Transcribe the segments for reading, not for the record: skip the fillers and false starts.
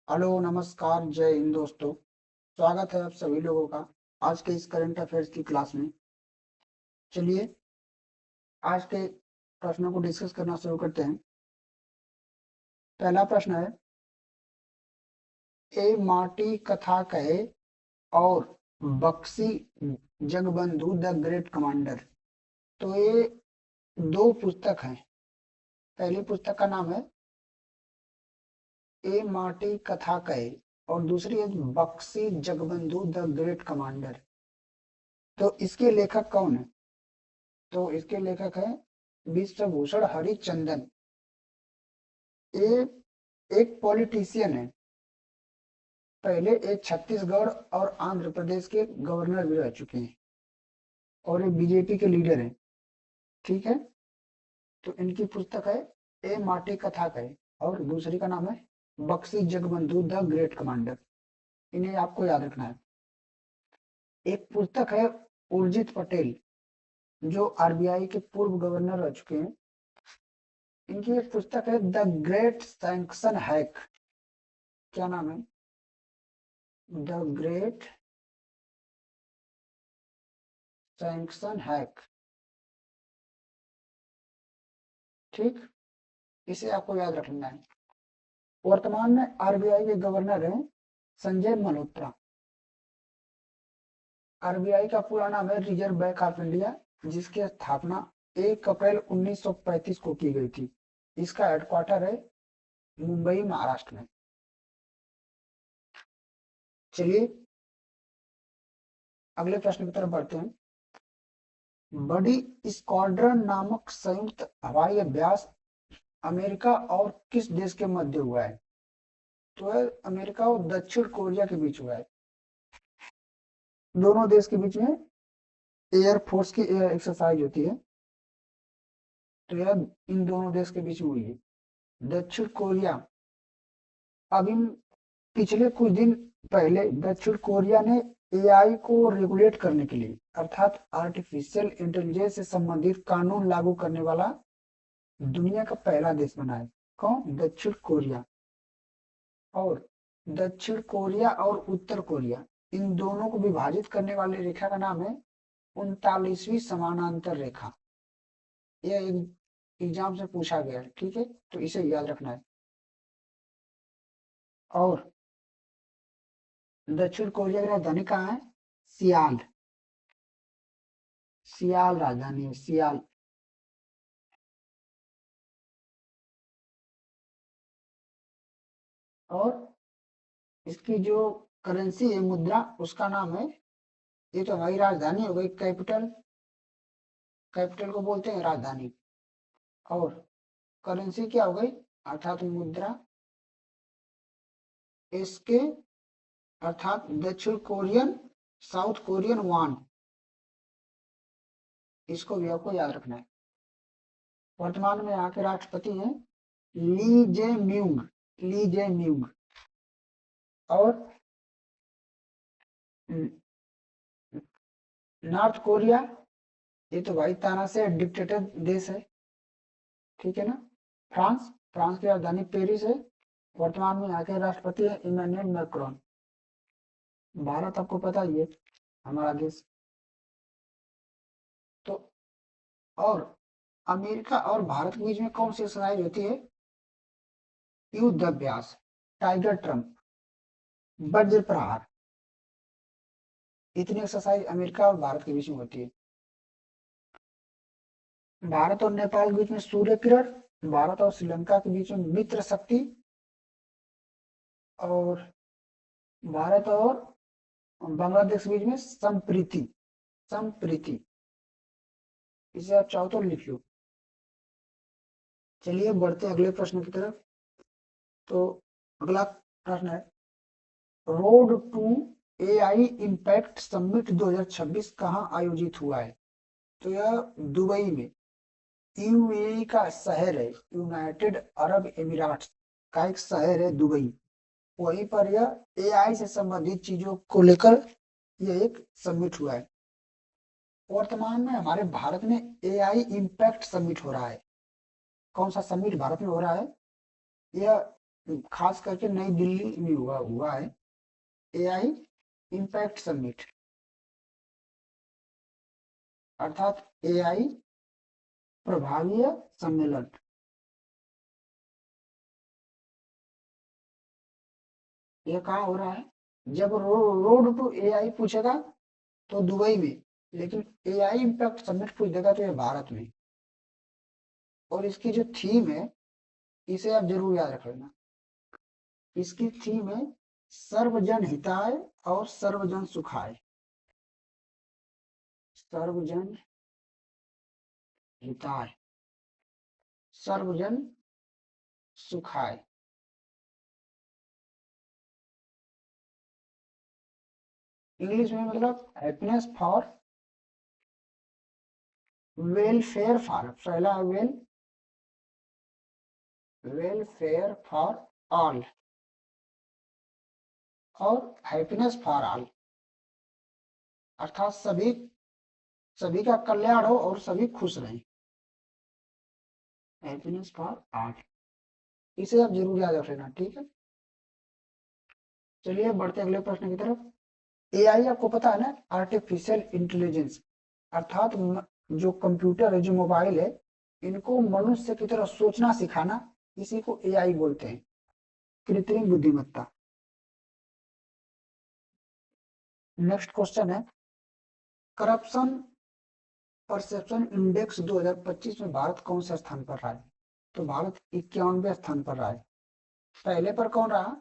Hello नमस्कार जय हिंद दोस्तों। स्वागत है आप सभी लोगों का आज के इस करंट अफेयर्स की क्लास में। चलिए आज के प्रश्नों को डिस्कस करना शुरू करते हैं। पहला प्रश्न है, ए माटी कथा कहे और Buxi Jagabandhu the great commander. तो ये दो पुस्तक हैं। पहली पुस्तक का नाम है ए माटी कथा कहे और दूसरी है Buxi Jagabandhu the great commander. तो इसके लेखक कौन है? तो इसके लेखक है विश्वभूषण हरिचंदन। ये एक पॉलिटिशियन है। पहले ये छत्तीसगढ़ और आंध्र प्रदेश के गवर्नर भी रह चुके हैं और ये बीजेपी के लीडर हैं। ठीक है, तो इनकी पुस्तक है ए माटी कथा कहे और दूसरी का नाम है Buxi Jagabandhu the great commander. इन्हें आपको याद रखना है। एक पुस्तक है उर्जित पटेल, जो आरबीआई के पूर्व गवर्नर रह चुके हैं। इनकी एक पुस्तक है द ग्रेट सैंक्शन हैक। क्या नाम है? The great sanction hack. ठीक, इसे आपको याद रखना है। वर्तमान में आरबीआई के गवर्नर हैं संजय मल्होत्रा। आरबीआई का पूरा नाम है रिजर्व बैंक ऑफ इंडिया, जिसकी स्थापना 1 अप्रैल 1935 को की गई थी। इसका हेडक्वार्टर है मुंबई, महाराष्ट्र में। चलिए अगले प्रश्न की तरफ बढ़ते हैं। बड़ी स्क्वाड्रन नामक संयुक्त हवाई अभ्यास अमेरिका और किस देश के मध्य हुआ है? तो है अमेरिका और दक्षिण कोरिया के बीच हुआ है। दोनों देश के बीच में एयरफोर्स की एयर एक्सरसाइज होती है। तो यह इन दोनों देश के बीच में हुई है। दक्षिण कोरिया अभी पिछले कुछ दिन पहले दक्षिण कोरिया ने एआई को रेगुलेट करने के लिए अर्थात आर्टिफिशियल इंटेलिजेंस से संबंधित कानून लागू करने वाला दुनिया का पहला देश बना है। कौन? दक्षिण कोरिया। और दक्षिण कोरिया और उत्तर कोरिया, इन दोनों को विभाजित करने वाली रेखा का नाम है 39वीं समानांतर रेखा। यह एग्जाम से पूछा गया है। ठीक है, तो इसे याद रखना है। और दक्षिण कोरिया की राजधानी कहाँ है? सियाल। सियाल राजधानी है, सियाल। और इसकी जो करेंसी है, मुद्रा, उसका नाम है, ये तो हमारी राजधानी हो गई, कैपिटल। कैपिटल को बोलते हैं राजधानी। और करेंसी क्या हो गई? अर्थात मुद्रा। इसके अर्थात दक्षिण कोरियन, साउथ कोरियन वान। इसको भी आपको याद रखना है। वर्तमान में यहाँ के राष्ट्रपति हैं ली जे म्यूंग। ली जे म्यूंग। और नॉर्थ कोरिया, ये तो भाई तानाशाह डिक्टेटर देश है। ठीक है ना। फ्रांस, फ्रांस की राजधानी पेरिस है। वर्तमान में यहाँ के राष्ट्रपति है इमैनुअल मैक्रोन। भारत आपको पता ही है, हमारा देश। तो और अमेरिका और भारत के बीच में कौन सी एक्सरसाइज होती है? युद्ध अभ्यास, टाइगर ट्रम्प, वज्र प्रहार। इतनी एक्सरसाइज अमेरिका और भारत के बीच में होती है। भारत और नेपाल के बीच में सूर्य किरण, भारत और श्रीलंका के बीच में मित्र शक्ति, और भारत और बांग्लादेश के बीच में संप्रीति। संप्रीति, इसे आप चाहो तो लिख लो। चलिए बढ़ते अगले प्रश्न की तरफ। तो अगला प्रश्न है, road to AI impact summit 2026 कहाँ आयोजित हुआ है? तो यह दुबई में, यूएई का शहर है, यूनाइटेड अरब एमिराट्स का एक शहर है दुबई। वहीं पर यह एआई से संबंधित चीजों को लेकर यह एक समिट हुआ है। वर्तमान में हमारे भारत में एआई इम्पैक्ट समिट हो रहा है। कौन सा समिट भारत में हो रहा है? यह खास करके नई दिल्ली में हुआ हुआ है, एआई इम्पैक्ट समिट, अर्थात एआई प्रभावीय सम्मेलन। ये कहाँ हो रहा है? जब रोड टू एआई पूछेगा तो दुबई में, लेकिन एआई इम्पैक्ट समिट पूछ देगा तो ये भारत में। और इसकी जो थीम है, इसे आप जरूर याद रख लेना। इसकी थीम है सर्वजन हिताय और सर्वजन सुखाय। सर्वजन हिताय, सर्वजन सुखाय। इंग्लिश में मतलब हैप्पीनेस फॉर वेलफेयर फॉर, पहला वेलफेयर फॉर ऑल और हैप्पीनेस फॉर ऑल, अर्थात सभी सभी का कल्याण हो और सभी खुश रहें। हैप्पीनेस फॉर ऑल, इसे आप जरूर याद रख लेना, ठीक है। चलिए बढ़ते अगले प्रश्न की तरफ। एआई आपको पता है ना, आर्टिफिशियल इंटेलिजेंस, अर्थात जो कंप्यूटर है, जो मोबाइल है, इनको मनुष्य की तरह सोचना सिखाना, इसी को एआई बोलते हैं, कृत्रिम बुद्धिमत्ता। नेक्स्ट क्वेश्चन है, करप्शन परसेप्शन इंडेक्स 2025 में भारत कौन से स्थान पर रहा है? तो भारत 91वें स्थान पर रहा है। पहले पर कौन रहा?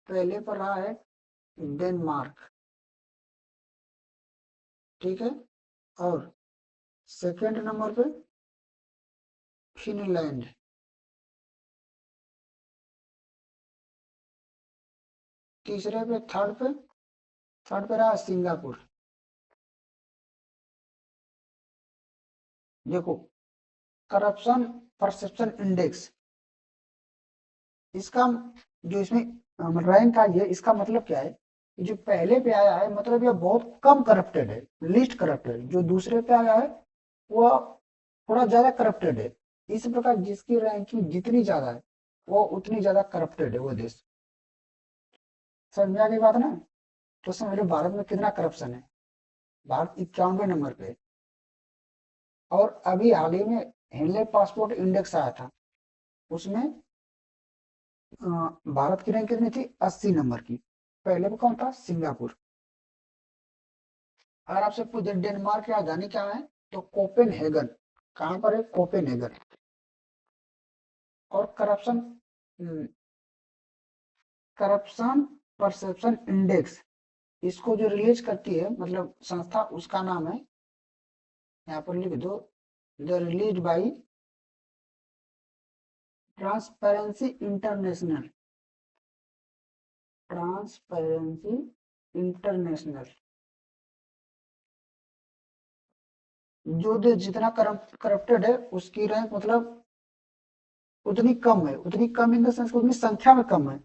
पहले पर रहा है डेनमार्क, ठीक है। और सेकंड नंबर पे फिनलैंड, तीसरे पे थर्ड पे रहा सिंगापुर। देखो, करप्शन परसेप्शन इंडेक्स, इसका जो इसमें रैंक आई है, इसका मतलब क्या है? जो पहले पे आया है मतलब ये बहुत कम करप्टेड है, लीस्ट करप्टेड। जो दूसरे पे आया है वो थोड़ा ज्यादा करप्टेड है। इस प्रकार जिसकी रैंकिंग जितनी ज्यादा है वो उतनी ज्यादा करप्टेड है वो देश। समझ में आ गई बात ना? तो समझ लो भारत में कितना करप्शन है। भारत 91वें नंबर पे है। और अभी हाल ही में हिंडले पासपोर्ट इंडेक्स आया था, उसमें भारत की रैंक कितनी थी? 80 नंबर की। पहले पे कौन था? सिंगापुर। अगर आपसे पूछे डेनमार्क की राजधानी क्या है, तो कोपेनहेगन। कहां पर है? कोपेनहेगन। और करप्शन परसेप्शन इंडेक्स, इसको जो रिलीज करती है मतलब संस्था, उसका नाम है, यहाँ पर लिख दो, the release by transparency international. Transparency international. जो देश जितना करप्टेड है उसकी रैंक मतलब उतनी कम है, उतनी कम इन द सेंस उतनी संख्या में कम है।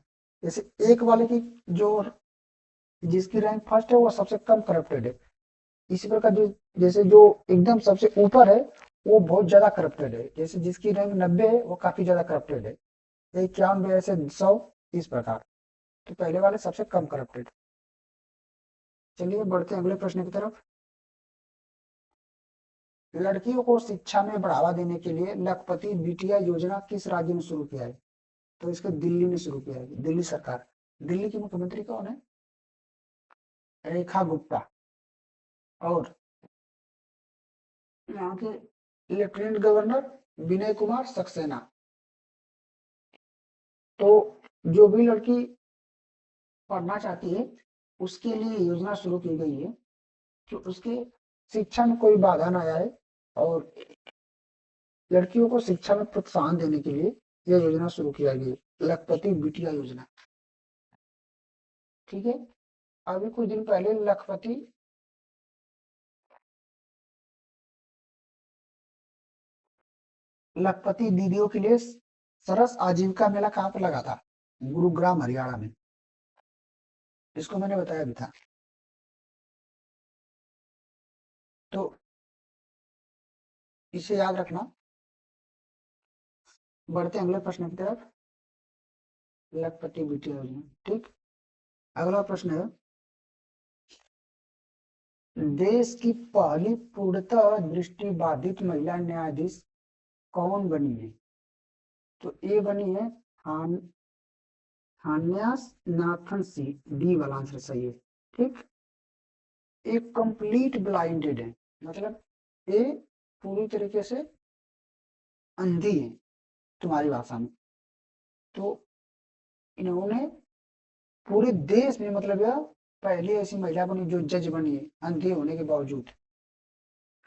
जैसे एक वाले की जो जिसकी रैंक फर्स्ट है वो सबसे कम करप्टेड है। इसी प्रकार जो जैसे जो एकदम सबसे ऊपर है वो बहुत ज्यादा करप्टेड है। जैसे जिसकी रैंक 90 है वो काफी ज्यादा करप्टेड है। 91 ऐसे 100, इस प्रकार। तो पहले वाले सबसे कम करप्टेड। चलिए बढ़ते हैं अगले प्रश्न की तरफ। लड़कियों को शिक्षा में बढ़ावा देने के लिए लखपति बिटिया योजना किस राज्य ने शुरू किया है? तो इसको दिल्ली ने शुरू किया है, दिल्ली सरकार। दिल्ली की मुख्यमंत्री कौन है? रेखा गुप्ता। और यहाँ के लेफ्टिनेंट गवर्नर विनय कुमार सक्सेना। तो जो भी लड़की पढ़ना चाहती है उसके लिए योजना शुरू की गई है कि उसके शिक्षा में कोई बाधा ना आए, और लड़कियों को शिक्षा में प्रोत्साहन देने के लिए यह योजना शुरू किया गई, लखपति बिटिया योजना, ठीक है। अभी कुछ दिन पहले लखपति दीदियों के लिए सरस आजीविका मेला कहाँ पर लगा था? गुरुग्राम हरियाणा में। इसको मैंने बताया भी था। तो इसे याद रखना। बढ़ते हैं अगले प्रश्न की तरफ। लखपति बिटिया योजना। ठीक, अगला प्रश्न है, देश की पहली पूर्णतः दृष्टिबाधित महिला न्यायाधीश कौन बनी है? तो ये बनी है हान्यास नाथन सी, डी वाला आंसर सही है। ठीक, एक कंप्लीट ब्लाइंडेड है, मतलब ये पूरी तरीके से अंधी है तुम्हारी भाषा में। तो इन्होंने पूरे देश में, मतलब यह पहली ऐसी महिला बनी जो जज बनी है अंधे होने के बावजूद।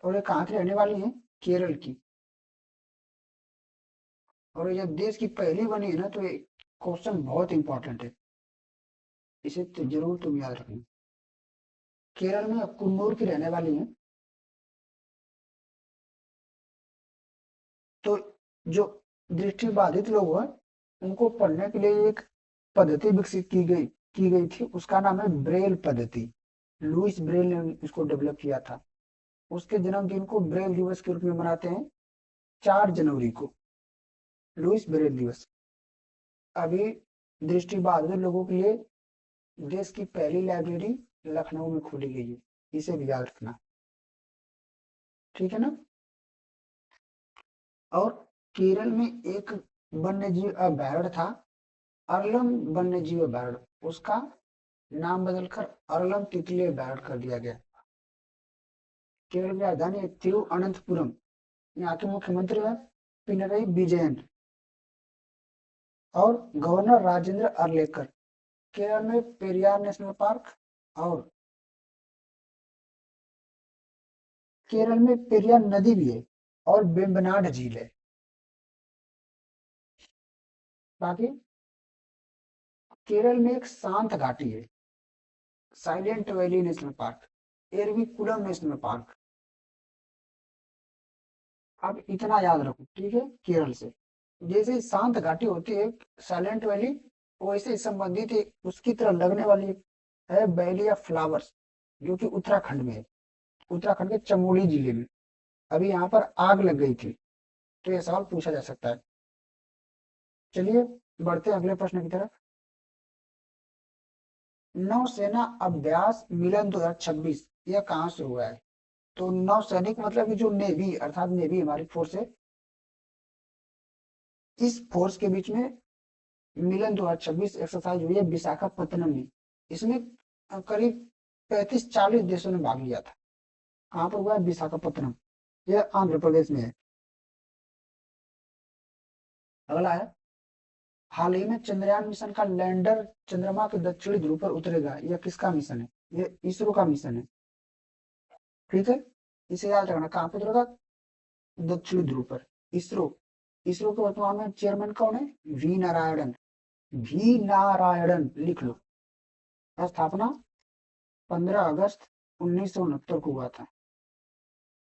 और ये कहाँ की रहने वाली है? केरल की। और ये जब देश की पहली बनी है ना, तो ये क्वेश्चन बहुत इंपॉर्टेंट है, इसे तो जरूर तुम याद रखना। केरल में कुन्नूर की रहने वाली है। तो जो दृष्टिबाधित लोग हैं उनको पढ़ने के लिए एक पद्धति विकसित की गई थी, उसका नाम है ब्रेल पद्धति। लुइस ब्रेल ने इसको डेवलप किया था। उसके जन्मदिन को ब्रेल दिवस के रूप में मनाते हैं 4 जनवरी को, लुइस ब्रेल दिवस। अभी दृष्टिबाधित लोगों के लिए देश की पहली लाइब्रेरी लखनऊ में खोली गई है, इसे भी याद रखना। ठीक है ना? और केरल में एक वन्य जीव अभयारण्य था, अरलम वन्य जीव अभयारण्य, उसका नाम बदलकर अरलम तितली अभयारण्य कर दिया गया। केरल की राजधानी है तिरुअनंतपुरम। यहाँ के मुख्यमंत्री है पिनरई विजयन और गवर्नर राजेंद्र अर्लेकर। केरल में पेरियार नेशनल पार्क और केरल में पेरियार नदी भी है और वेम्बनाड झील है। बाकी केरल में एक शांत घाटी है, silent valley national park, Eravikulam national park. अब इतना याद रखो, ठीक है? केरल से जैसे शांत घाटी होती है साइलेंट वैली, वैसे संबंधित उसकी तरह लगने वाली है वैली ऑफ फ्लावर्स, जो कि उत्तराखंड में है, उत्तराखंड के चमोली जिले में। अभी यहाँ पर आग लग गई थी, तो यह सवाल पूछा जा सकता है। चलिए बढ़ते हैं अगले प्रश्न की तरफ। नौसेना अभ्यास मिलन 2026 यह कहाँ से हुआ है? तो नौसैनिक मतलब कि जो नेवी, अर्थात नेवी हमारी फोर्स है, इस फोर्स के बीच में मिलन 2026 एक्सरसाइज हुई है विशाखापत्तनम में। इसमें करीब 35-40 देशों ने भाग लिया था। कहाँ पर हुआ है? विशाखापत्तनम, यह आंध्र प्रदेश में है। अगला है, हाल ही में चंद्रयान मिशन का लैंडर चंद्रमा के दक्षिणी ध्रुव पर उतरेगा, यह किसका मिशन है? यह इसरो का मिशन है। ठीक है, इसे याद रखना। कहाँ पर उतरेगा? दक्षिणी ध्रुव पर। इसरो इसरो के वर्तमान में चेयरमैन कौन है? वी नारायणन। वी नारायणन लिख लो। स्थापना 15 अगस्त 1969 को हुआ था।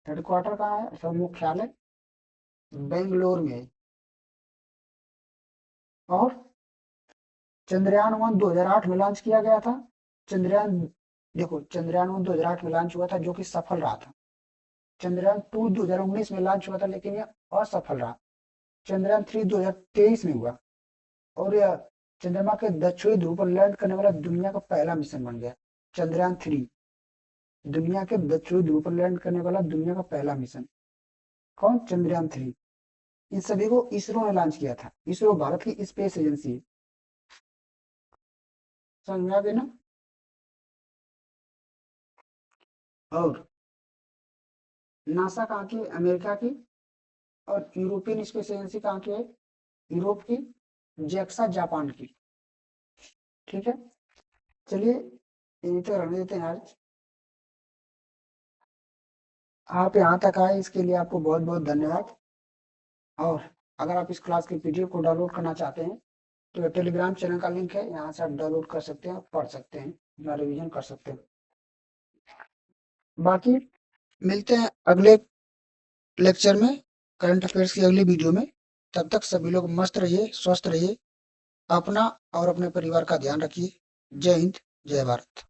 हेडक्वार्टर कहाँ है? सब मुख्यालय बेंगलोर में है। और चंद्रयान 1 2008 में लॉन्च किया गया था। चंद्रयान देखो, चंद्रयान 1 2008 में लॉन्च हुआ था, जो कि सफल रहा था। चंद्रयान 2 2019 में लॉन्च हुआ था, लेकिन यह असफल रहा। चंद्रयान 3 2023 में हुआ, और यह चंद्रमा के दक्षिणी ध्रुव पर लैंड करने वाला दुनिया का पहला मिशन बन गया। चंद्रयान 3 दुनिया के दक्षिणी ध्रुव पर लैंड करने वाला दुनिया का पहला मिशन। कौन? चंद्रयान 3। इन सभी को इसरो ने लॉन्च किया था। इसरो भारत की स्पेस एजेंसी है। समझ में आ गई ना? और नासा कहाँ की? अमेरिका की। और यूरोपियन स्पेस एजेंसी कहाँ की है? यूरोप की। जेक्सा जापान की। ठीक है, चलिए यहीं तक रहने देते हैं आज। आप यहाँ तक आए इसके लिए आपको बहुत बहुत धन्यवाद। और अगर आप इस क्लास की पीडीएफ को डाउनलोड करना चाहते हैं, तो टेलीग्राम चैनल का लिंक है, यहाँ से आप डाउनलोड कर सकते हैं, पढ़ सकते हैं, अपना रिवीजन कर सकते हैं। बाकी मिलते हैं अगले लेक्चर में, करंट अफेयर्स की अगली वीडियो में। तब तक सभी लोग मस्त रहिए, स्वस्थ रहिए, अपना और अपने परिवार का ध्यान रखिए। जय हिंद, जय भारत।